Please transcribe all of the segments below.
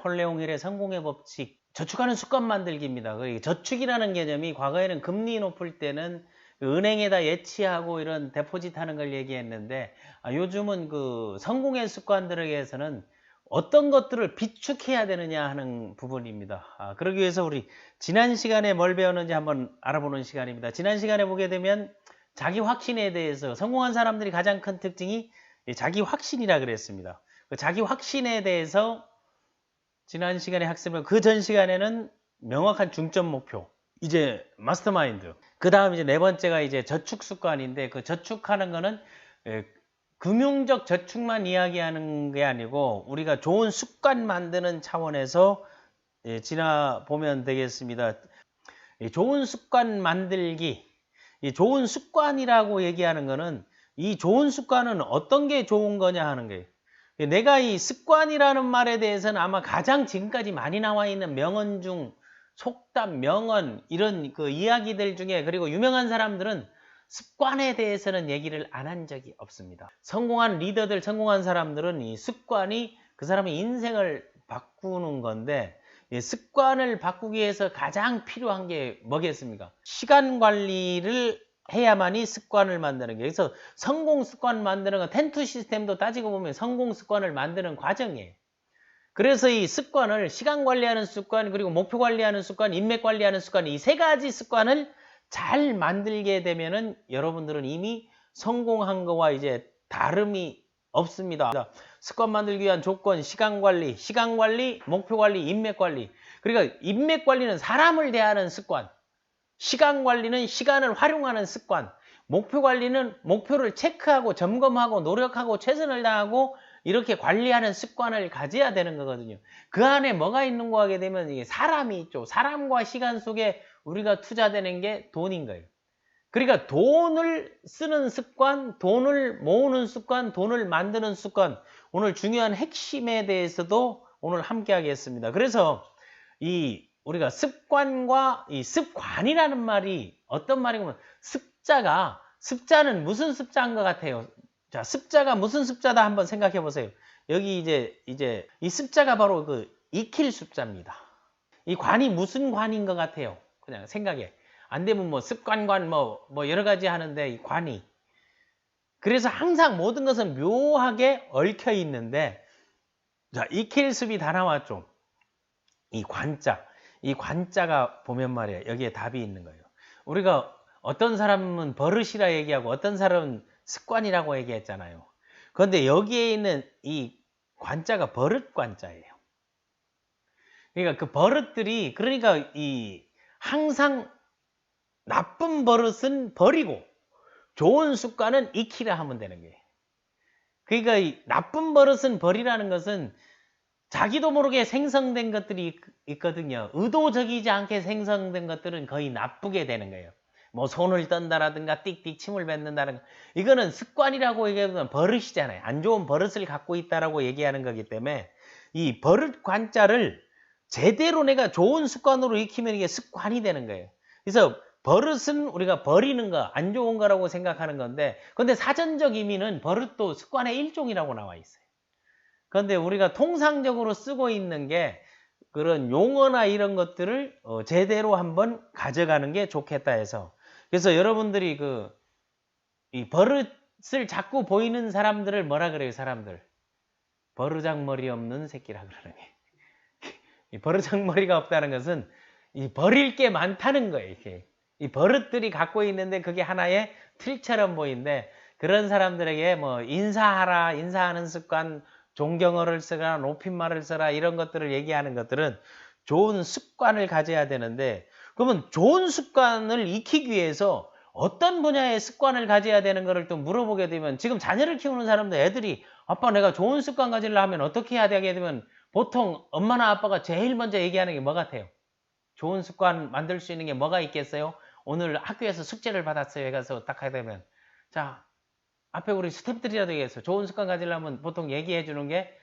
폴레옹 힐의 성공의 법칙, 저축하는 습관 만들기입니다. 저축이라는 개념이 과거에는 금리 높을 때는 은행에다 예치하고 이런 데포짓 하는 걸 얘기했는데, 요즘은 그 성공의 습관들에 의해서는 어떤 것들을 비축해야 되느냐 하는 부분입니다. 그러기 위해서 우리 지난 시간에 뭘 배웠는지 한번 알아보는 시간입니다. 지난 시간에 보게 되면 자기 확신에 대해서 성공한 사람들이 가장 큰 특징이 자기 확신이라 그랬습니다. 그 자기 확신에 대해서 지난 시간에 학습을, 그 전 시간에는 명확한 중점 목표, 이제 마스터마인드, 그 다음 이제 네 번째가 이제 저축 습관인데, 그 저축하는 거는 금융적 저축만 이야기하는 게 아니고 우리가 좋은 습관 만드는 차원에서 지나보면 되겠습니다. 좋은 습관 만들기, 이 좋은 습관이라고 얘기하는 거는 이 좋은 습관은 어떤 게 좋은 거냐 하는 거예요. 내가 이 습관이라는 말에 대해서는 아마 가장 지금까지 많이 나와 있는 명언 중, 속담, 명언, 이런 그 이야기들 중에, 그리고 유명한 사람들은 습관에 대해서는 얘기를 안 한 적이 없습니다. 성공한 리더들, 성공한 사람들은 이 습관이 그 사람의 인생을 바꾸는 건데, 이 습관을 바꾸기 위해서 가장 필요한 게 뭐겠습니까? 시간 관리를 해야만이 습관을 만드는 게, 그래서 성공 습관 만드는 건 텐트 시스템도 따지고 보면 성공 습관을 만드는 과정이에요. 그래서 이 습관을, 시간 관리하는 습관, 그리고 목표 관리하는 습관, 인맥 관리하는 습관, 이 세 가지 습관을 잘 만들게 되면은 여러분들은 이미 성공한 거와 이제 다름이 없습니다. 습관 만들기 위한 조건, 시간 관리, 목표 관리, 인맥 관리. 그러니까 인맥 관리는 사람을 대하는 습관, 시간 관리는 시간을 활용하는 습관, 목표 관리는 목표를 체크하고 점검하고 노력하고 최선을 다하고 이렇게 관리하는 습관을 가져야 되는 거거든요. 그 안에 뭐가 있는 거 하게 되면 이게 사람이 있죠. 사람과 시간 속에 우리가 투자되는 게 돈인 거예요. 그러니까 돈을 쓰는 습관, 돈을 모으는 습관, 돈을 만드는 습관, 오늘 중요한 핵심에 대해서도 오늘 함께 하겠습니다. 그래서 우리가 습관과 이 습관이라는 말이 어떤 말이냐면, 습자는 무슨 습자인 것 같아요? 자, 습자가 무슨 습자다 한번 생각해 보세요. 여기 이제 이 습자가 바로 그 익힐 습자입니다. 이 관이 무슨 관인 것 같아요? 그냥 생각해. 안 되면 뭐 습관관 뭐 여러 가지 하는데, 이 관이. 그래서 항상 모든 것은 묘하게 얽혀 있는데, 자, 익힐 습이 다 나왔죠. 이 관자가 보면 말이에요. 여기에 답이 있는 거예요. 우리가 어떤 사람은 버릇이라 얘기하고 어떤 사람은 습관이라고 얘기했잖아요. 그런데 여기에 있는 이 관자가 버릇 관자예요. 그러니까 그 버릇들이, 그러니까 항상 나쁜 버릇은 버리고 좋은 습관은 익히라 하면 되는 거예요. 그러니까 이 나쁜 버릇은 버리라는 것은 자기도 모르게 생성된 것들이 있거든요. 의도적이지 않게 생성된 것들은 거의 나쁘게 되는 거예요. 뭐 손을 떤다라든가 띡띡 침을 뱉는다든가, 이거는 습관이라고 얘기하면 버릇이잖아요. 안 좋은 버릇을 갖고 있다라고 얘기하는 거기 때문에 이 버릇 관자를 제대로 내가 좋은 습관으로 익히면 이게 습관이 되는 거예요. 그래서 버릇은 우리가 버리는 거, 안 좋은 거라고 생각하는 건데, 근데 사전적 의미는 버릇도 습관의 일종이라고 나와 있어요. 그런데 우리가 통상적으로 쓰고 있는 게 그런 용어나 이런 것들을 제대로 한번 가져가는 게 좋겠다 해서, 그래서 여러분들이 이 버릇을 자꾸 보이는 사람들을 뭐라 그래요? 사람들 버르장머리 없는 새끼라 그러는 게, 이 버르장머리가 없다는 것은 이 버릴 게 많다는 거예요. 이렇게 이 버릇들이 갖고 있는데 그게 하나의 틀처럼 보이는데, 그런 사람들에게 뭐 인사하는 습관, 존경어를 쓰거나 높임말을 써라, 이런 것들을 얘기하는 것들은 좋은 습관을 가져야 되는데, 그러면 좋은 습관을 익히기 위해서 어떤 분야의 습관을 가져야 되는 거를 또 물어보게 되면, 지금 자녀를 키우는 사람들, 애들이 아빠 내가 좋은 습관 가지려면 하면 어떻게 해야 되게 되면 보통 엄마나 아빠가 제일 먼저 얘기하는 게 뭐 같아요? 좋은 습관 만들 수 있는 게 뭐가 있겠어요? 오늘 학교에서 숙제를 받았어요 해가서 딱 하게 되면, 자, 앞에 우리 스태프들이라도 얘기해서 좋은 습관 가지려면 보통 얘기해 주는 게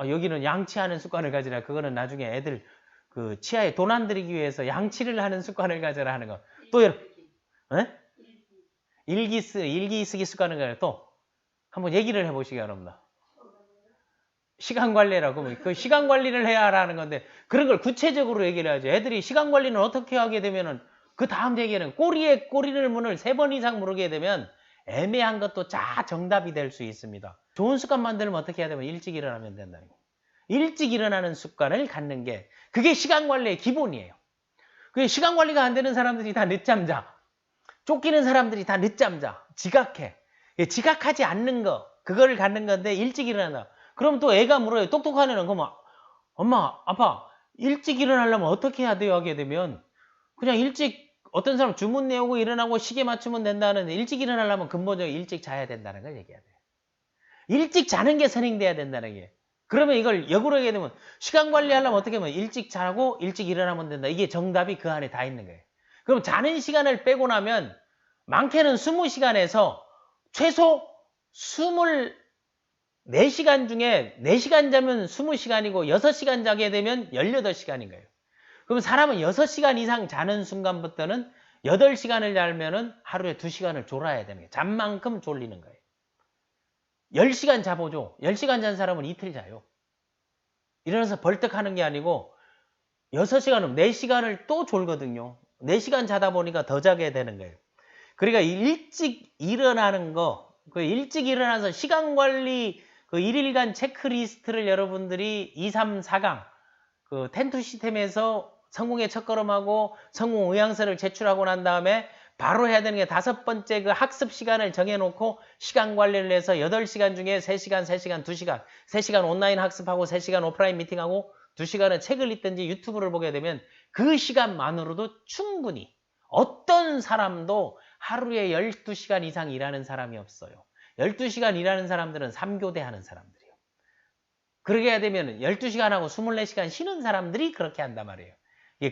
여기는 양치하는 습관을 가지라. 그거는 나중에 애들 그 치아에 돈 안 들이기 위해서 양치를 하는 습관을 가져라 하는 거. 또 일기 쓰기 습관을 가지라. 또 한번 얘기를 해보시기 바랍니다. 시간 관리라고. 그 시간 관리를 해야 하라는 건데 그런 걸 구체적으로 얘기를 해야죠. 애들이 시간 관리는 어떻게 하게 되면은 그 다음 얘기는 꼬리에 꼬리를 문을 3번 이상 물게 되면 애매한 것도 다 정답이 될 수 있습니다. 좋은 습관 만들면 어떻게 해야 되면 일찍 일어나면 된다는 거예요. 일찍 일어나는 습관을 갖는 게 그게 시간 관리의 기본이에요. 그 시간 관리가 안 되는 사람들이 다 늦잠 자. 쫓기는 사람들이 다 늦잠 자. 지각해. 지각하지 않는 거 그거를 갖는 건데 일찍 일어난다. 그럼 또 애가 물어요. 똑똑한 애는 그럼 엄마, 아빠 일찍 일어나려면 어떻게 해야 돼요? 하게 되면 그냥 일찍 어떤 사람 주문 내오고 일어나고 시계 맞추면 된다는데 일찍 일어나려면 근본적으로 일찍 자야 된다는 걸 얘기해야 돼요. 일찍 자는 게 선행돼야 된다는 게. 그러면 이걸 역으로 하게 되면 시간 관리하려면 어떻게 하면 일찍 자고 일찍 일어나면 된다. 이게 정답이 그 안에 다 있는 거예요. 그럼 자는 시간을 빼고 나면 많게는 20시간에서 최소 24시간 중에 4시간 자면 20시간이고 6시간 자게 되면 18시간인 거예요. 그럼 사람은 6시간 이상 자는 순간부터는 8시간을 자면은 하루에 2시간을 졸아야 되는 거예요. 잠만큼 졸리는 거예요. 10시간 자보죠. 10시간 잔 사람은 이틀 자요. 일어나서 벌떡 하는 게 아니고 6시간은 4시간을 또 졸거든요. 4시간 자다 보니까 더 자게 되는 거예요. 그러니까 일찍 일어나는 거, 그 일찍 일어나서 시간 관리 그 1일간 체크리스트를 여러분들이 2, 3, 4강 그 텐트 시스템에서 성공의 첫걸음하고 성공 의향서를 제출하고 난 다음에 바로 해야 되는 게 5번째 그 학습 시간을 정해놓고 시간 관리를 해서 8시간 중에 3시간, 3시간, 2시간, 3시간 온라인 학습하고 3시간 오프라인 미팅하고 2시간은 책을 읽든지 유튜브를 보게 되면 그 시간만으로도 충분히 어떤 사람도 하루에 12시간 이상 일하는 사람이 없어요. 12시간 일하는 사람들은 3교대 하는 사람들이에요. 그렇게 해야 되면 12시간하고 24시간 쉬는 사람들이 그렇게 한단 말이에요.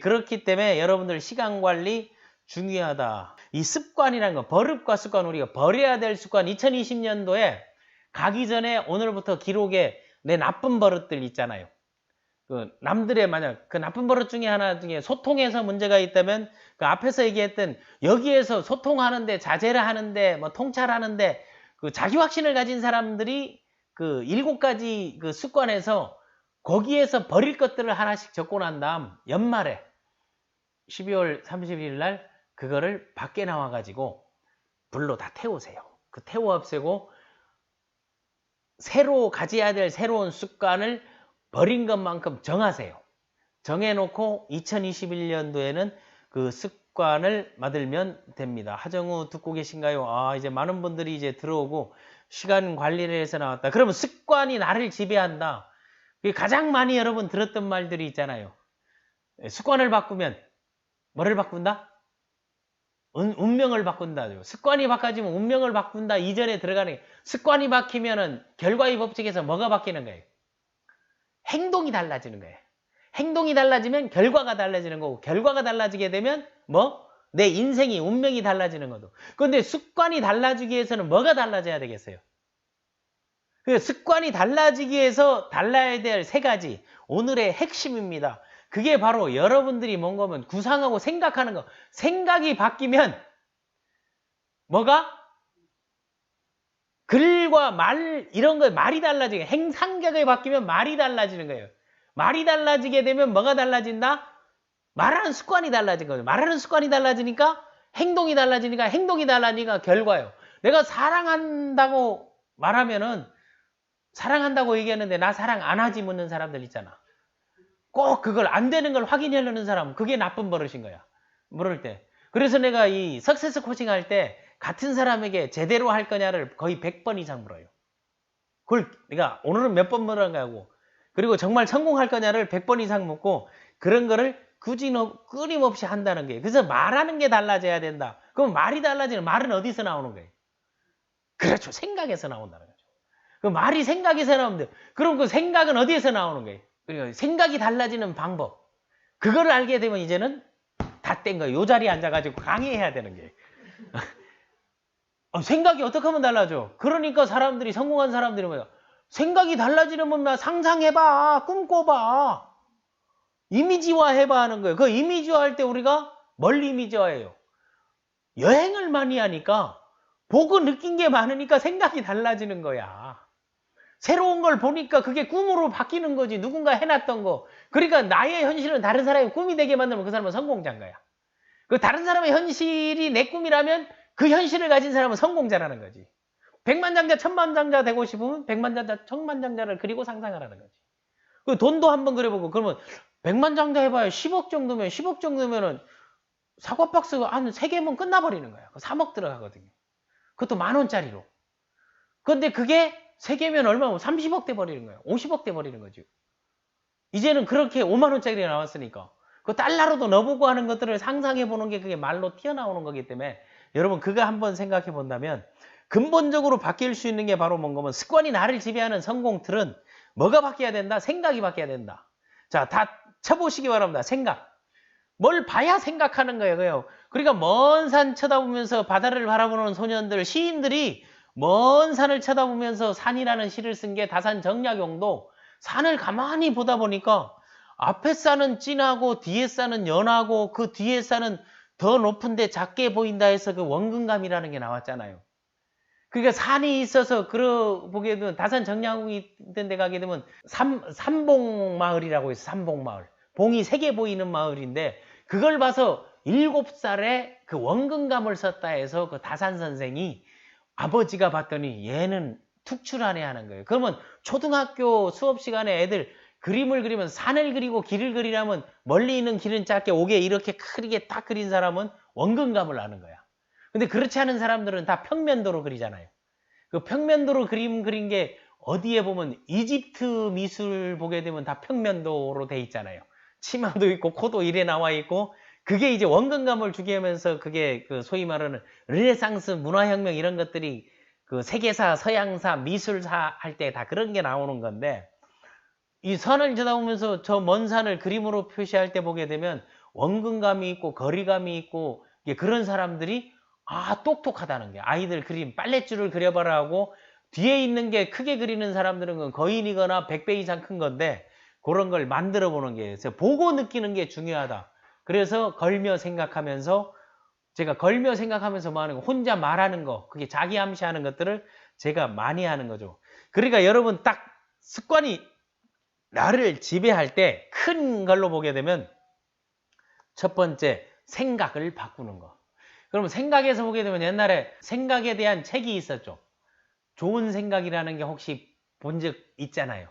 그렇기 때문에 여러분들 시간 관리 중요하다. 이 습관이라는 거, 버릇과 습관, 우리가 버려야 될 습관, 2020년도에 가기 전에 오늘부터 기록에 내 나쁜 버릇들 있잖아요. 그 남들의 만약 그 나쁜 버릇 중에 하나 중에 소통에서 문제가 있다면 그 앞에서 얘기했던 여기에서 소통하는데 자제를 하는데 뭐 통찰하는데 그 자기 확신을 가진 사람들이 그 7가지 그 습관에서 거기에서 버릴 것들을 하나씩 적고 난 다음 연말에 12월 31일 날 그거를 밖에 나와 가지고 불로 다 태우세요. 그 태워 없애고 새로 가져야 될 새로운 습관을 버린 것만큼 정하세요. 정해놓고 2021년도에는 그 습관을 만들면 됩니다. 하정우 듣고 계신가요? 아, 이제 많은 분들이 이제 들어오고 시간 관리를 해서 나왔다. 그러면 습관이 나를 지배한다. 가장 많이 여러분 들었던 말들이 있잖아요. 습관을 바꾸면 뭐를 바꾼다? 운명을 바꾼다. 습관이 바꿔지면 운명을 바꾼다. 이전에 들어가는 게 습관이 바뀌면은 결과의 법칙에서 뭐가 바뀌는 거예요? 행동이 달라지는 거예요. 행동이 달라지면 결과가 달라지는 거고 결과가 달라지게 되면 뭐? 내 인생이 운명이 달라지는 거도. 그런데 습관이 달라지기 위해서는 뭐가 달라져야 되겠어요? 습관이 달라지기 위해서 달라야 될 3가지. 오늘의 핵심입니다. 그게 바로 여러분들이 뭔가면 구상하고 생각하는 거. 생각이 바뀌면 뭐가? 글과 말 이런 거 말이 달라지게 행상격이 바뀌면 말이 달라지는 거예요. 말이 달라지게 되면 뭐가 달라진다? 말하는 습관이 달라진 거죠. 말하는 습관이 달라지니까 행동이 달라지니까 행동이 달라지니까 결과예요. 내가 사랑한다고 말하면은 사랑한다고 얘기하는데 나 사랑 안 하지 묻는 사람들 있잖아. 꼭 그걸 안 되는 걸 확인하려는 사람 그게 나쁜 버릇인 거야. 물을 때. 그래서 내가 이 석세스 코칭 할 때 같은 사람에게 제대로 할 거냐를 거의 100번 이상 물어요. 그걸 내가 오늘은 몇 번 물은 거고 그리고 정말 성공할 거냐를 100번 이상 묻고 그런 거를 끊임없이 한다는 거예요. 그래서 말하는 게 달라져야 된다. 그럼 말이 달라지는 말은 어디서 나오는 거예요? 그렇죠. 생각에서 나온다는 거죠. 그 말이 생각에서 나오는데 그럼 그 생각은 어디에서 나오는 거예요? 그러니까 생각이 달라지는 방법. 그거를 알게 되면 이제는 다 뗀 거예요. 요 자리에 앉아가지고 강의해야 되는 게. 생각이 어떻게 하면 달라져? 그러니까 사람들이 성공한 사람들이 뭐야? 생각이 달라지려면 상상해봐. 꿈꿔봐. 이미지화 해봐 하는 거예요. 그 이미지화 할 때 우리가 뭘 이미지화해요? 여행을 많이 하니까 보고 느낀 게 많으니까 생각이 달라지는 거야. 새로운 걸 보니까 그게 꿈으로 바뀌는 거지. 누군가 해놨던 거. 그러니까 나의 현실은 다른 사람의 꿈이 되게 만들면 그 사람은 성공자인 거야. 그 다른 사람의 현실이 내 꿈이라면 그 현실을 가진 사람은 성공자라는 거지. 백만장자, 천만장자 되고 싶으면 백만장자, 천만장자를 그리고 상상하라는 거지. 그 돈도 한번 그려보고 그러면 백만장자 해봐야 10억 정도면 10억 정도면은 사과박스가 한 3개면 끝나버리는 거야. 3억 들어가거든요. 그것도 10,000원짜리로. 근데 그게 3개면 얼마면 30억 돼 버리는 거예요. 50억 돼 버리는 거죠. 이제는 그렇게 5만 원짜리가 나왔으니까 그 달러로도 넣어보고 하는 것들을 상상해 보는 게 그게 말로 튀어나오는 거기 때문에 여러분 그거 한번 생각해 본다면 근본적으로 바뀔 수 있는 게 바로 뭔가 습관이 나를 지배하는 성공틀은 뭐가 바뀌어야 된다? 생각이 바뀌어야 된다. 자, 다 쳐보시기 바랍니다. 생각. 뭘 봐야 생각하는 거예요. 그러니까 먼 산 쳐다보면서 바다를 바라보는 소년들, 시인들이 먼 산을 쳐다보면서 산이라는 시를 쓴 게 다산정약용도 산을 가만히 보다 보니까 앞에 산은 진하고 뒤에 산은 연하고 그 뒤에 산은 더 높은데 작게 보인다 해서 그 원근감이라는 게 나왔잖아요. 그러니까 산이 있어서 보게 되면 다산정약용이 있던 데 가게 되면 삼봉마을이라고 해서 삼봉마을. 봉이 3개 보이는 마을인데 그걸 봐서 7살에 그 원근감을 썼다 해서 그 다산 선생이 아버지가 봤더니 얘는 특출하네 하는 거예요. 그러면 초등학교 수업 시간에 애들 그림을 그리면 산을 그리고 길을 그리려면 멀리 있는 길은 짧게 오게 이렇게 크게 딱 그린 사람은 원근감을 아는 거야. 근데 그렇지 않은 사람들은 다 평면도로 그리잖아요. 그 평면도로 그림 그린 게 어디에 보면 이집트 미술 보게 되면 다 평면도로 돼 있잖아요. 치마도 있고 코도 이래 나와 있고 그게 이제 원근감을 주게 하면서 그게 그 소위 말하는 르네상스 문화혁명 이런 것들이 그 세계사, 서양사, 미술사 할 때 다 그런 게 나오는 건데 이 산을 쳐다보면서 저 먼 산을 그림으로 표시할 때 보게 되면 원근감이 있고 거리감이 있고 그런 사람들이 똑똑하다는 게 아이들 그림 빨랫줄을 그려봐라 하고 뒤에 있는 게 크게 그리는 사람들은 건 거인이거나 100배 이상 큰 건데 그런 걸 만들어 보는 게 있어요. 보고 느끼는 게 중요하다. 그래서 걸며 생각하면서 제가 걸며 생각하면서 뭐 하는 거 혼자 말하는 거 그게 자기 암시하는 것들을 제가 많이 하는 거죠. 그러니까 여러분 딱 습관이 나를 지배할 때 큰 걸로 보게 되면 첫 번째 생각을 바꾸는 거. 그러면 생각에서 보게 되면 옛날에 생각에 대한 책이 있었죠. 좋은 생각이라는 게 혹시 본 적 있잖아요.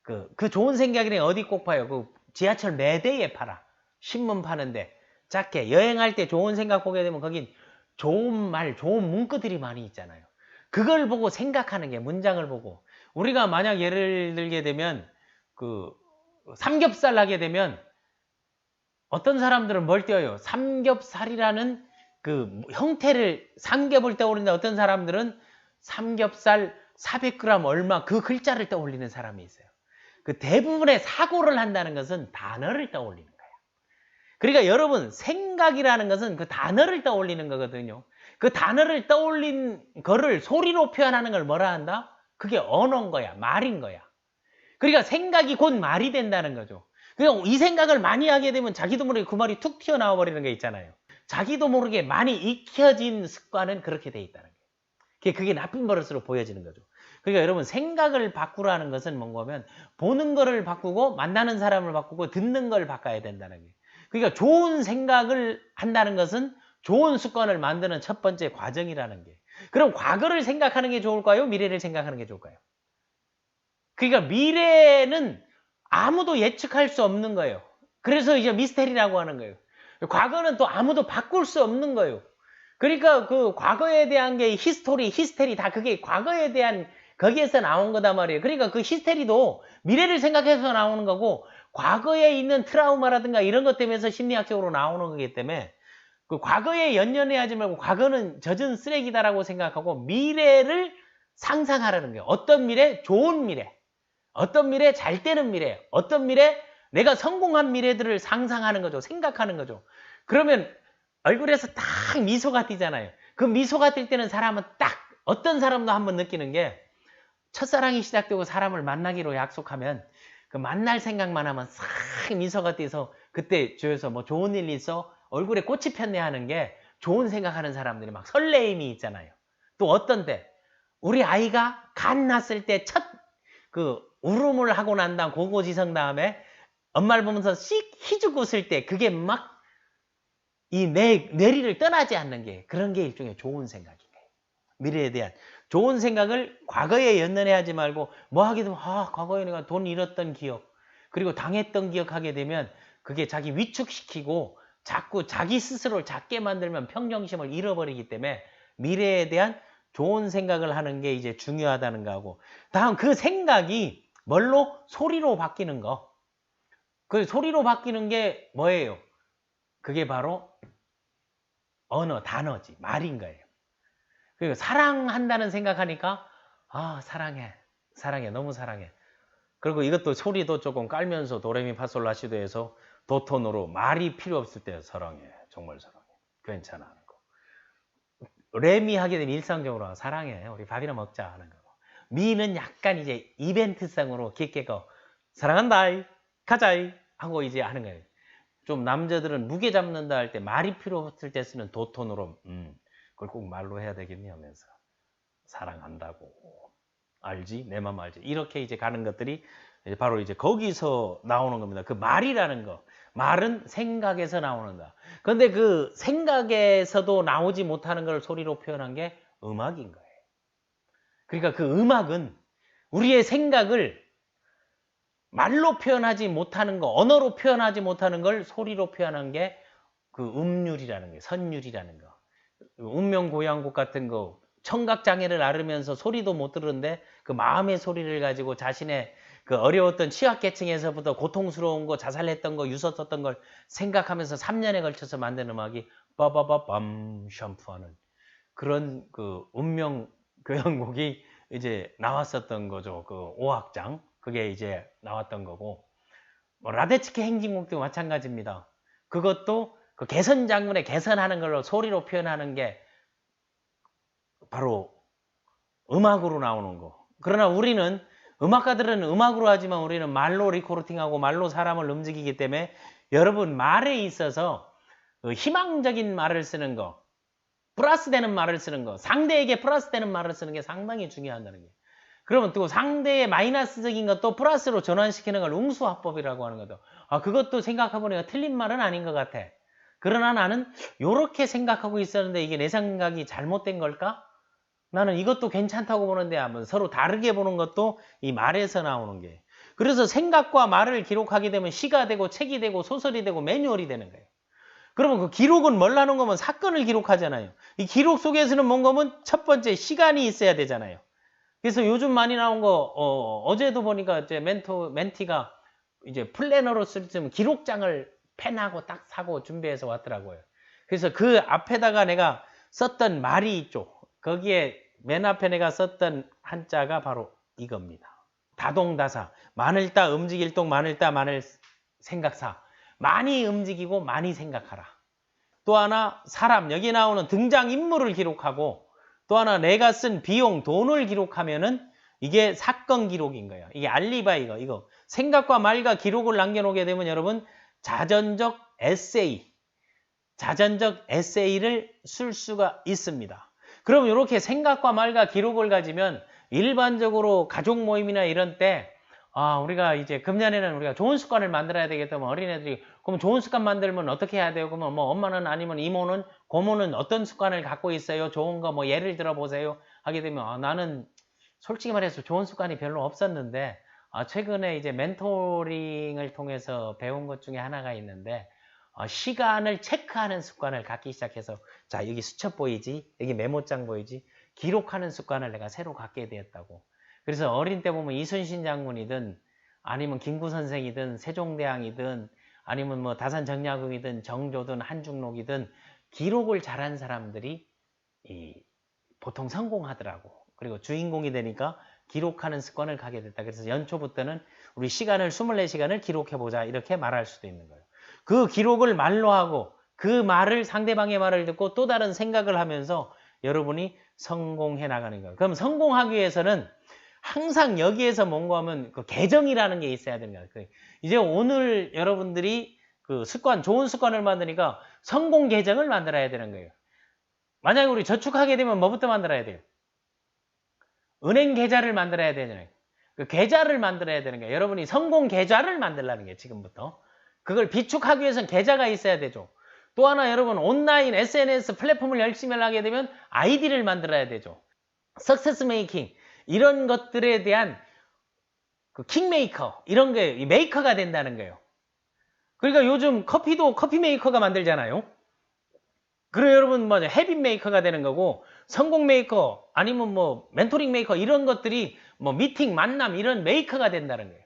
그 좋은 생각이랑 어디 꼭 봐요. 그 지하철 매대에 팔아. 신문 파는데 작게 여행할 때 좋은 생각 보게 되면 거긴 좋은 말, 좋은 문구들이 많이 있잖아요. 그걸 보고 생각하는 게 문장을 보고 우리가 만약 예를 들게 되면 그 삼겹살 하게 되면 어떤 사람들은 뭘 띄어요? 삼겹살이라는 그 형태를 삼겹을 떠올리는데 어떤 사람들은 삼겹살 400g 얼마 그 글자를 떠올리는 사람이 있어요. 그 대부분의 사고를 한다는 것은 단어를 떠올리는 거예요. 그러니까 여러분 생각이라는 것은 그 단어를 떠올리는 거거든요. 그 단어를 떠올린 거를 소리로 표현하는 걸 뭐라 한다? 그게 언어인 거야. 말인 거야. 그러니까 생각이 곧 말이 된다는 거죠. 그러니까 이 생각을 많이 하게 되면 자기도 모르게 그 말이 툭 튀어나와 버리는 게 있잖아요. 자기도 모르게 많이 익혀진 습관은 그렇게 돼 있다는 거예요. 그게 나쁜 버릇으로 보여지는 거죠. 그러니까 여러분 생각을 바꾸라는 것은 뭔가 하면 보는 거를 바꾸고 만나는 사람을 바꾸고 듣는 걸 바꿔야 된다는 거예요. 그러니까 좋은 생각을 한다는 것은 좋은 습관을 만드는 첫 번째 과정이라는 게. 그럼 과거를 생각하는 게 좋을까요? 미래를 생각하는 게 좋을까요? 그러니까 미래는 아무도 예측할 수 없는 거예요. 그래서 이제 미스테리라고 하는 거예요. 과거는 또 아무도 바꿀 수 없는 거예요. 그러니까 그 과거에 대한 게 히스테리 다 그게 과거에 대한 거기에서 나온 거단 말이에요. 그러니까 그 히스테리도 미래를 생각해서 나오는 거고 과거에 있는 트라우마라든가 이런 것 때문에 심리학적으로 나오는 거기 때문에 그 과거에 연연해하지 말고 과거는 젖은 쓰레기다라고 생각하고 미래를 상상하라는 거예요. 어떤 미래? 좋은 미래. 어떤 미래? 잘 되는 미래. 어떤 미래? 내가 성공한 미래들을 상상하는 거죠. 생각하는 거죠. 그러면 얼굴에서 딱 미소가 띄잖아요. 그 미소가 뜰 때는 사람은 딱 어떤 사람도 한번 느끼는 게 첫사랑이 시작되고 사람을 만나기로 약속하면 그 만날 생각만 하면 싹 미소가 띄서 그때 주위에서 뭐 좋은 일 있어? 얼굴에 꽃이 폈네 하는 게 좋은 생각하는 사람들이 막 설레임이 있잖아요. 또 어떤 때 우리 아이가 간 났을 때 첫 그 울음을 하고 난 다음 고고지성 다음에 엄마를 보면서 씩 희죽 웃을 때 그게 막 이 뇌리를 떠나지 않는 게 그런 게 일종의 좋은 생각이에요. 미래에 대한 좋은 생각을 과거에 연연해하지 말고 뭐 하게 되면 과거에 내가 돈 잃었던 기억 그리고 당했던 기억하게 되면 그게 자기 위축시키고 자꾸 자기 스스로를 작게 만들면 평정심을 잃어버리기 때문에 미래에 대한 좋은 생각을 하는 게 이제 중요하다는 거하고 다음 그 생각이 뭘로? 소리로 바뀌는 거. 그 소리로 바뀌는 게 뭐예요? 그게 바로 언어, 단어지, 말인 거예요. 그리고 사랑한다는 생각하니까 사랑해, 사랑해, 너무 사랑해. 그리고 이것도 소리도 조금 깔면서 도레미파솔라시도에서 도톤으로 말이 필요 없을 때 사랑해, 정말 사랑해, 괜찮아 하는 거. 레미 하게 되면 일상적으로 사랑해, 우리 밥이나 먹자 하는 거고. 미는 약간 이제 이벤트성으로 깊게 사랑한다, 가자 하고 이제 하는 거예요. 좀 남자들은 무게 잡는다 할 때 말이 필요 없을 때 쓰는 도톤으로 그걸 꼭 말로 해야 되겠니 하면서 사랑한다고 알지? 내 맘 알지? 이렇게 이제 가는 것들이 바로 이제 거기서 나오는 겁니다. 그 말이라는 거. 말은 생각에서 나오는다. 그런데 그 생각에서도 나오지 못하는 걸 소리로 표현한 게 음악인 거예요. 그러니까 그 음악은 우리의 생각을 말로 표현하지 못하는 거, 언어로 표현하지 못하는 걸 소리로 표현한 게 그 음률이라는 게, 선율이라는 거. 운명고양곡 같은 거, 청각장애를 앓으면서 소리도 못 들었는데 그 마음의 소리를 가지고 자신의 그 어려웠던 취약계층에서부터 고통스러운 거, 자살했던 거, 유서 썼던 걸 생각하면서 3년에 걸쳐서 만든 음악이 빠바바밤 샴푸하는 그런 그 운명교향곡이 이제 나왔었던 거죠. 그 5악장. 그게 이제 나왔던 거고. 라데츠키 행진곡도 마찬가지입니다. 그것도 그 개선 장군의 개선하는 걸로 소리로 표현하는 게 바로 음악으로 나오는 거. 그러나 우리는 음악가들은 음악으로 하지만 우리는 말로 리코르팅하고 말로 사람을 움직이기 때문에 여러분 말에 있어서 그 희망적인 말을 쓰는 거, 플러스 되는 말을 쓰는 거, 상대에게 플러스 되는 말을 쓰는 게 상당히 중요하다는 거예요. 그러면 또 상대의 마이너스적인 것도 플러스로 전환시키는 걸 응수화법이라고 하는 거죠. 그것도 생각해보니까 틀린 말은 아닌 것 같아. 그러나 나는 이렇게 생각하고 있었는데 이게 내 생각이 잘못된 걸까? 나는 이것도 괜찮다고 보는데 한번 서로 다르게 보는 것도 이 말에서 나오는 게. 그래서 생각과 말을 기록하게 되면 시가 되고 책이 되고 소설이 되고 매뉴얼이 되는 거예요. 그러면 그 기록은 뭘 하는 거면 사건을 기록하잖아요. 이 기록 속에서는 뭔가 하면 첫 번째 시간이 있어야 되잖아요. 그래서 요즘 많이 나온 거 어제도 보니까 이제 멘티가 이제 플래너로 쓸 때 기록장을 펜하고 딱 사고 준비해서 왔더라고요. 그래서 그 앞에다가 내가 썼던 말이 있죠. 거기에 맨 앞에 내가 썼던 한자가 바로 이겁니다. 다동다사. 마늘 따 움직일 동 마늘 따 마늘 생각사. 많이 움직이고 많이 생각하라. 또 하나 사람. 여기 나오는 등장인물을 기록하고 또 하나 내가 쓴 비용, 돈을 기록하면은 이게 사건 기록인 거예요. 이게 알리바이가 이거. 생각과 말과 기록을 남겨놓게 되면 여러분 자전적 에세이를 쓸 수가 있습니다. 그럼 이렇게 생각과 말과 기록을 가지면 일반적으로 가족 모임이나 이런 때 우리가 이제 금년에는 우리가 좋은 습관을 만들어야 되겠다. 어린애들이 그럼 좋은 습관 만들면 어떻게 해야 돼요? 그러면 뭐 엄마는 아니면 이모는 고모는 어떤 습관을 갖고 있어요? 좋은 거 뭐 예를 들어 보세요. 하게 되면 나는 솔직히 말해서 좋은 습관이 별로 없었는데 최근에 이제 멘토링을 통해서 배운 것 중에 하나가 있는데 시간을 체크하는 습관을 갖기 시작해서 자 여기 수첩 보이지? 여기 메모장 보이지? 기록하는 습관을 내가 새로 갖게 되었다고. 그래서 어린 때 보면 이순신 장군이든 아니면 김구 선생이든 세종대왕이든 아니면 뭐 다산정약용이든 정조든 한중록이든 기록을 잘한 사람들이 보통 성공하더라고. 그리고 주인공이 되니까 기록하는 습관을 갖게 됐다. 그래서 연초부터는 우리 시간을 24시간을 기록해보자 이렇게 말할 수도 있는 거예요. 그 기록을 말로 하고 그 말을 상대방의 말을 듣고 또 다른 생각을 하면서 여러분이 성공해 나가는 거예요. 그럼 성공하기 위해서는 항상 여기에서 뭔가 하면 그 계정이라는 게 있어야 되는 거예요. 이제 오늘 여러분들이 그 습관, 좋은 습관을 만드니까 성공 계정을 만들어야 되는 거예요. 만약에 우리 저축하게 되면 뭐부터 만들어야 돼요? 은행 계좌를 만들어야 되잖아요. 그 계좌를 만들어야 되는 거예요. 여러분이 성공 계좌를 만들라는 거예요. 지금부터. 그걸 비축하기 위해서는 계좌가 있어야 되죠. 또 하나 여러분 온라인 SNS 플랫폼을 열심히 하게 되면 아이디를 만들어야 되죠. 석세스 메이킹 이런 것들에 대한 그 킹메이커 이런 게 메이커가 된다는 거예요. 그러니까 요즘 커피도 커피 메이커가 만들잖아요. 그리고 여러분 뭐 헤빗 메이커가 되는 거고 성공 메이커 아니면 뭐 멘토링 메이커 이런 것들이 뭐 미팅 만남 이런 메이커가 된다는 거예요.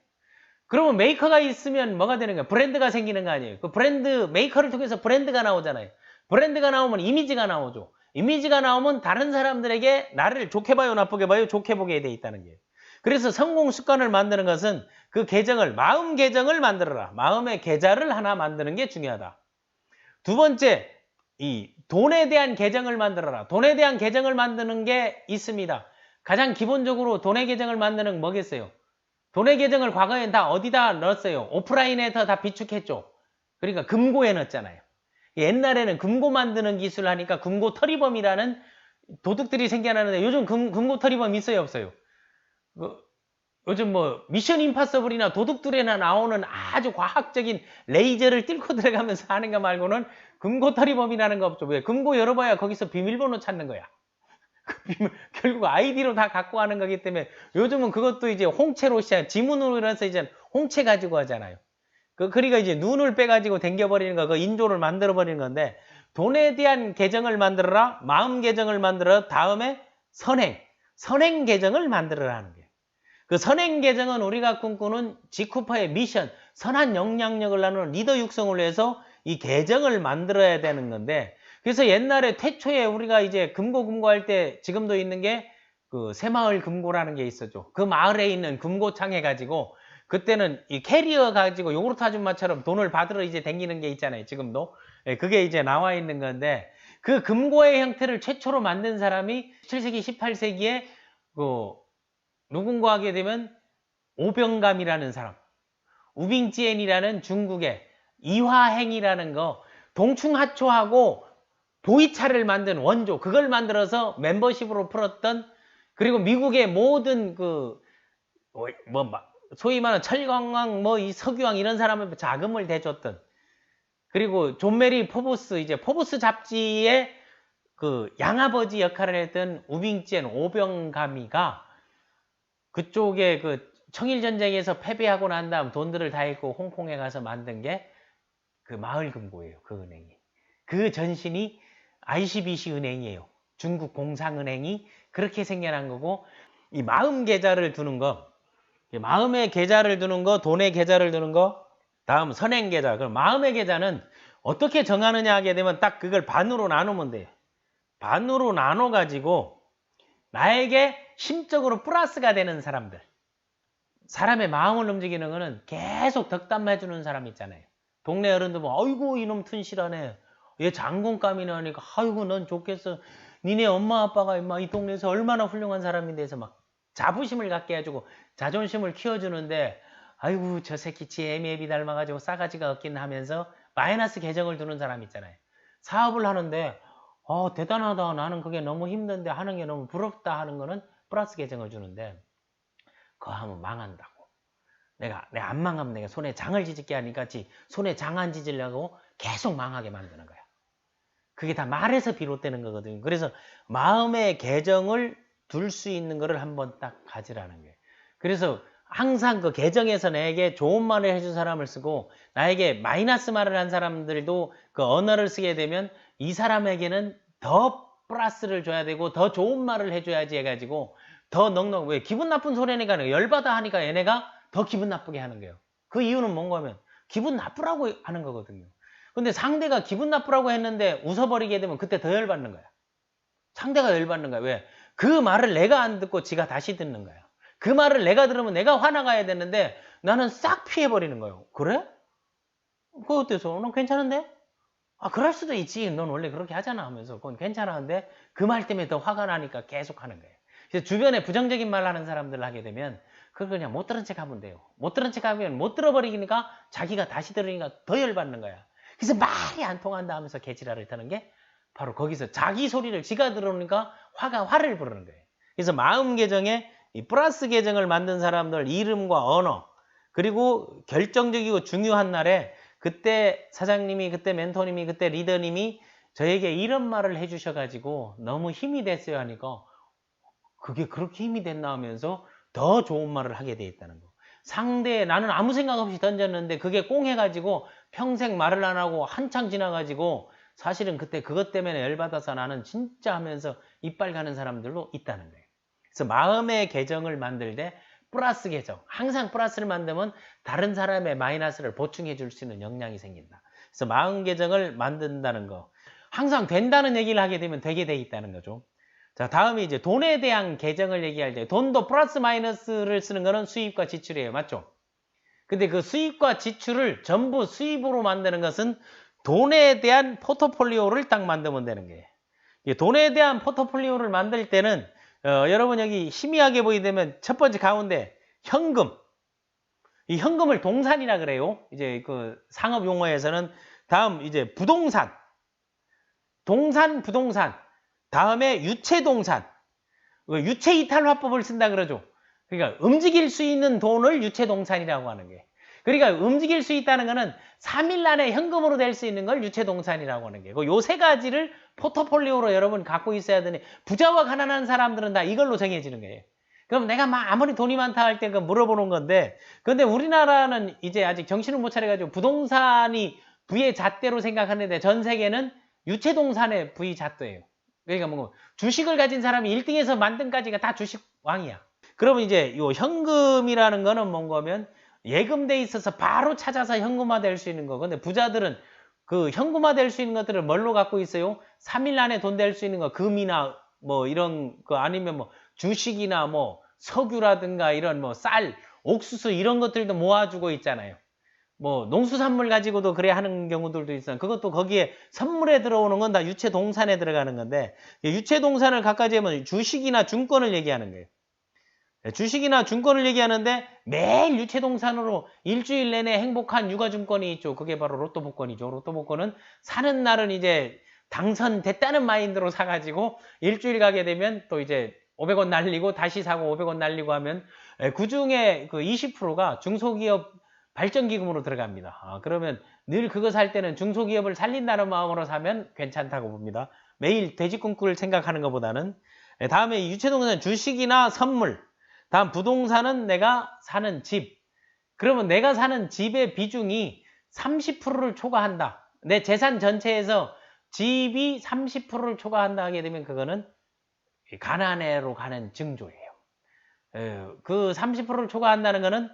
그러면 메이커가 있으면 뭐가 되는 거예요? 브랜드가 생기는 거 아니에요? 그 브랜드 메이커를 통해서 브랜드가 나오잖아요. 브랜드가 나오면 이미지가 나오죠. 이미지가 나오면 다른 사람들에게 나를 좋게 봐요, 나쁘게 봐요, 좋게 보게 돼 있다는 거예요. 그래서 성공 습관을 만드는 것은 그 계정을 마음 계정을 만들어라. 마음의 계좌를 하나 만드는 게 중요하다. 두 번째, 이 돈에 대한 계정을 만들어라. 돈에 대한 계정을 만드는 게 있습니다. 가장 기본적으로 돈의 계정을 만드는 건 뭐겠어요? 돈의 계정을 과거엔 다 어디다 넣었어요? 오프라인에서 다 비축했죠. 그러니까 금고에 넣었잖아요. 옛날에는 금고 만드는 기술을 하니까 금고 털이범이라는 도둑들이 생겨나는데 요즘 금고 털이범 있어요, 없어요? 요즘 뭐 미션 임파서블이나 도둑들에나 나오는 아주 과학적인 레이저를 뚫고 들어가면서 하는 거 말고는 금고 털이범이라는 거 없죠. 왜? 금고 열어봐야 거기서 비밀번호 찾는 거야. 결국 아이디로 다 갖고 하는 거기 때문에 요즘은 그것도 이제 홍채로 시작, 지문으로 해서 이제 홍채 가지고 하잖아요. 그러니까 이제 눈을 빼가지고 댕겨버리는 거, 그 인조를 만들어버리는 건데 돈에 대한 계정을 만들어라, 마음 계정을 만들어, 다음에 선행 계정을 만들어라는 거예요. 그 선행 계정은 우리가 꿈꾸는 G쿠퍼의 미션, 선한 영향력을 나누는 리더 육성을 위해서 이 계정을 만들어야 되는 건데 그래서 옛날에 태초에 우리가 이제 금고할 때 지금도 있는 게 그 새마을 금고라는 게 있었죠. 그 마을에 있는 금고창 해가지고 그때는 이 캐리어 가지고 요구르트 아줌마처럼 돈을 받으러 이제 댕기는 게 있잖아요. 지금도. 그게 이제 나와 있는 건데 그 금고의 형태를 최초로 만든 사람이 17세기, 18세기에 그 누군가 하게 되면 오병감이라는 사람, 우빙지엔이라는 중국의 이화행이라는 거 동충하초하고 보이차를 만든 원조 그걸 만들어서 멤버십으로 풀었던 그리고 미국의 모든 그 소위 말하는 철강왕 뭐 이 석유왕 이런 사람한테 자금을 대줬던 그리고 존 메리 포브스 이제 포브스 잡지의 그 양아버지 역할을 했던 우빙지엔 오병감이가 그쪽에 그 청일전쟁에서 패배하고 난 다음 돈들을 다 잃고 홍콩에 가서 만든 게 그 마을금고예요. 그 은행이. 그 전신이 ICBC 은행이에요. 중국 공상은행이 그렇게 생겨난 거고 이 마음 계좌를 두는 거 마음의 계좌를 두는 거 돈의 계좌를 두는 거 다음 선행 계좌 그럼 마음의 계좌는 어떻게 정하느냐 하게 되면 딱 그걸 반으로 나누면 돼요. 반으로 나눠 가지고 나에게 심적으로 플러스가 되는 사람들 사람의 마음을 움직이는 거는 계속 덕담해 주는 사람 있잖아요. 동네 어른들 보면 아이고 이놈 튼실하네. 얘 장군감이네 하니까 아이고 넌 좋겠어. 니네 엄마 아빠가 이 동네에서 얼마나 훌륭한 사람인데 해서 막 자부심을 갖게 해주고 자존심을 키워주는데 아이고 저 새끼 지 애미애비 닮아가지고 싸가지가 없긴 하면서 마이너스 계정을 두는 사람 있잖아요. 사업을 하는데 대단하다 나는 그게 너무 힘든데 하는 게 너무 부럽다 하는 거는 플러스 계정을 주는데 그거 하면 망한다고. 내가 안 망하면 내가 손에 장을 지질게 하니까 손에 장 안 지지려고 계속 망하게 만드는 거야. 그게 다 말에서 비롯되는 거거든요. 그래서 마음의 계정을 둘 수 있는 거를 한번 딱 가지라는 거예요. 그래서 항상 그 계정에서 나에게 좋은 말을 해준 사람을 쓰고 나에게 마이너스 말을 한 사람들도 그 언어를 쓰게 되면 이 사람에게는 더 플러스를 줘야 되고 더 좋은 말을 해줘야지 해가지고 더 넉넉 왜 기분 나쁜 소리 하니까 열받아 하니까 얘네가 더 기분 나쁘게 하는 거예요. 그 이유는 뭔가 하면 기분 나쁘라고 하는 거거든요. 근데 상대가 기분 나쁘라고 했는데 웃어버리게 되면 그때 더 열받는 거야. 상대가 열받는 거야. 왜? 그 말을 내가 안 듣고 지가 다시 듣는 거야. 그 말을 내가 들으면 내가 화나가야 되는데 나는 싹 피해버리는 거예요. 그래? 그거 어때서? 넌 괜찮은데? 그럴 수도 있지. 넌 원래 그렇게 하잖아 하면서 그건 괜찮았는데 그 말 때문에 더 화가 나니까 계속 하는 거예요. 그래서 주변에 부정적인 말 하는 사람들 하게 되면 그걸 그냥 못 들은 척 하면 돼요. 못 들은 척 하면 못 들어버리니까 자기가 다시 들으니까 더 열받는 거야. 그래서 말이 안 통한다 하면서 개지랄을 타는 게 바로 거기서 자기 소리를 지가 들어오니까 화를 부르는 거예요. 그래서 마음 계정에 이 플러스 계정을 만든 사람들 이름과 언어, 그리고 결정적이고 중요한 날에 그때 사장님이, 그때 멘토님이, 그때 리더님이 저에게 이런 말을 해주셔가지고 너무 힘이 됐어요 하니까 그게 그렇게 힘이 됐나 하면서 더 좋은 말을 하게 돼 있다는 거. 상대, 나는 아무 생각 없이 던졌는데 그게 꽁해가지고 평생 말을 안 하고 한창 지나가지고 사실은 그때 그것 때문에 열받아서 나는 진짜 하면서 이빨 가는 사람들도 있다는 거예요. 그래서 마음의 계정을 만들 때 플러스 계정, 항상 플러스를 만들면 다른 사람의 마이너스를 보충해 줄 수 있는 역량이 생긴다. 그래서 마음 계정을 만든다는 거. 항상 된다는 얘기를 하게 되면 되게 돼 있다는 거죠. 자, 다음에 이제 돈에 대한 계정을 얘기할 때 돈도 플러스 마이너스를 쓰는 거는 수입과 지출이에요. 맞죠? 근데 그 수입과 지출을 전부 수입으로 만드는 것은 돈에 대한 포트폴리오를 딱 만들면 되는 거예요. 돈에 대한 포트폴리오를 만들 때는 여러분 여기 희미하게 보이면 첫 번째 가운데 현금. 이 현금을 동산이라 그래요. 이제 그 상업 용어에서는 다음 이제 부동산. 동산, 부동산. 다음에 유체동산. 유체이탈화법을 쓴다 그러죠. 그러니까 움직일 수 있는 돈을 유체동산이라고 하는 게. 그러니까 움직일 수 있다는 거는 3일 안에 현금으로 될 수 있는 걸 유체동산이라고 하는 게. 요 세 가지를 포트폴리오로 여러분 갖고 있어야 되니 부자와 가난한 사람들은 다 이걸로 정해지는 거예요. 그럼 내가 막 아무리 돈이 많다 할 때 그 물어보는 건데 근데 우리나라는 이제 아직 정신을 못 차려가지고 부동산이 부의 잣대로 생각하는데 전 세계는 유체동산의 부의 잣대예요. 그러니까 뭐 주식을 가진 사람이 1등에서 만등까지가 다 주식 왕이야. 그러면 이제 요 현금이라는 거는 뭔가 하면 예금돼 있어서 바로 찾아서 현금화될 수 있는 거. 근데 부자들은 그 현금화될 수 있는 것들을 뭘로 갖고 있어요? 3일 안에 돈 될 수 있는 거, 금이나 뭐 이런 거 아니면 뭐 주식이나 뭐 석유라든가 이런 뭐 쌀, 옥수수 이런 것들도 모아주고 있잖아요. 뭐 농수산물 가지고도 그래 하는 경우들도 있어요. 그것도 거기에 선물에 들어오는 건 다 유체동산에 들어가는 건데 유체동산을 갖가지 하면 주식이나 증권을 얘기하는 거예요. 주식이나 증권을 얘기하는데 매일 유체동산으로 일주일 내내 행복한 유가증권이 있죠. 그게 바로 로또 복권이죠. 로또 복권은 사는 날은 이제 당선됐다는 마인드로 사가지고 일주일 가게 되면 또 이제 500원 날리고 다시 사고 500원 날리고 하면 그중에 그 20%가 중소기업 발전기금으로 들어갑니다. 그러면 늘 그거 살 때는 중소기업을 살린다는 마음으로 사면 괜찮다고 봅니다. 매일 돼지꿈꿀 생각하는 것보다는. 다음에 유체동산 주식이나 선물. 다음 부동산은 내가 사는 집. 그러면 내가 사는 집의 비중이 30%를 초과한다. 내 재산 전체에서 집이 30%를 초과한다 하게 되면 그거는 가난해로 가는 징조예요. 그 30%를 초과한다는 거는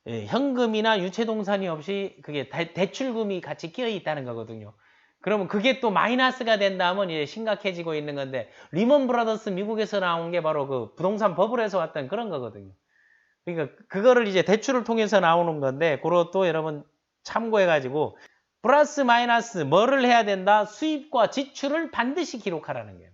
현금이나 유체동산이 없이 그게 대출금이 같이 끼어 있다는 거거든요. 그러면 그게 또 마이너스가 된다면 이제 심각해지고 있는 건데 리먼 브라더스 미국에서 나온 게 바로 그 부동산 버블에서 왔던 그런 거거든요. 그러니까 그거를 이제 대출을 통해서 나오는 건데 그것도 여러분 참고해가지고 플러스 마이너스 뭐를 해야 된다? 수입과 지출을 반드시 기록하라는 거예요.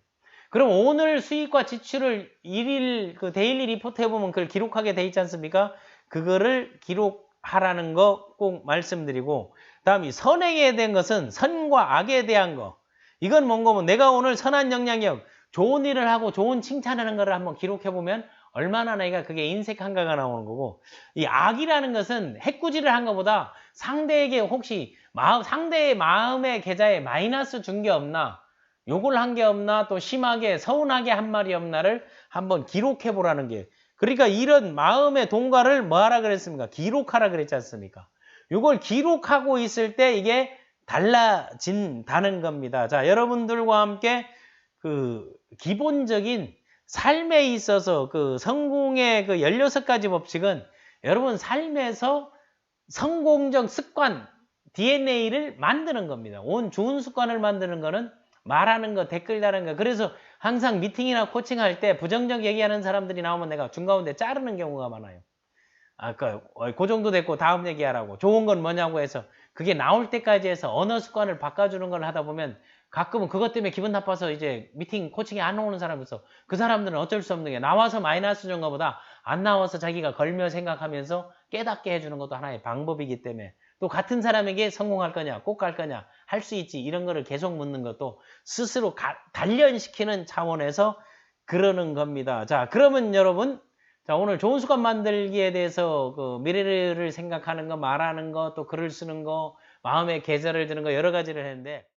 그럼 오늘 수입과 지출을 일일 그 데일리 리포트 해보면 그걸 기록하게 돼 있지 않습니까? 그거를 기록하라는 거 꼭 말씀드리고 다음 이 선행에 대한 것은 선과 악에 대한 거. 이건 뭔가 내가 오늘 선한 영향력, 좋은 일을 하고 좋은 칭찬하는 거를 한번 기록해보면 얼마나 내가 그게 인색한가가 나오는 거고 이 악이라는 것은 해꾸지를 한 것보다 상대에게 혹시 상대의 마음의 계좌에 마이너스 준 게 없나 욕을 한 게 없나 또 심하게 서운하게 한 말이 없나를 한번 기록해보라는 게 그러니까 이런 마음의 동과를 뭐 하라 그랬습니까? 기록하라 그랬지 않습니까? 이걸 기록하고 있을 때 이게 달라진다는 겁니다. 자, 여러분들과 함께 그 기본적인 삶에 있어서 그 성공의 그 16가지 법칙은 여러분 삶에서 성공적 습관, DNA를 만드는 겁니다. 온 좋은 습관을 만드는 거는 말하는 거, 댓글 다는 거. 그래서 항상 미팅이나 코칭할 때 부정적 얘기하는 사람들이 나오면 내가 중가운데 자르는 경우가 많아요. 그 정도 됐고 다음 얘기하라고. 좋은 건 뭐냐고 해서 그게 나올 때까지 해서 언어 습관을 바꿔주는 걸 하다 보면 가끔은 그것 때문에 기분 나빠서 이제 미팅 코칭에 안 오는 사람이 있어. 그 사람들은 어쩔 수 없는 게 나와서 마이너스 준 것보다 안 나와서 자기가 걸며 생각하면서 깨닫게 해주는 것도 하나의 방법이기 때문에 또 같은 사람에게 성공할 거냐 꼭 갈 거냐 할 수 있지 이런 거를 계속 묻는 것도 스스로 단련시키는 차원에서 그러는 겁니다. 자, 그러면 여러분 자, 오늘 좋은 습관 만들기에 대해서 그 미래를 생각하는 거, 말하는 거, 또 글을 쓰는 거, 마음의 계절을 드는 거 여러 가지를 했는데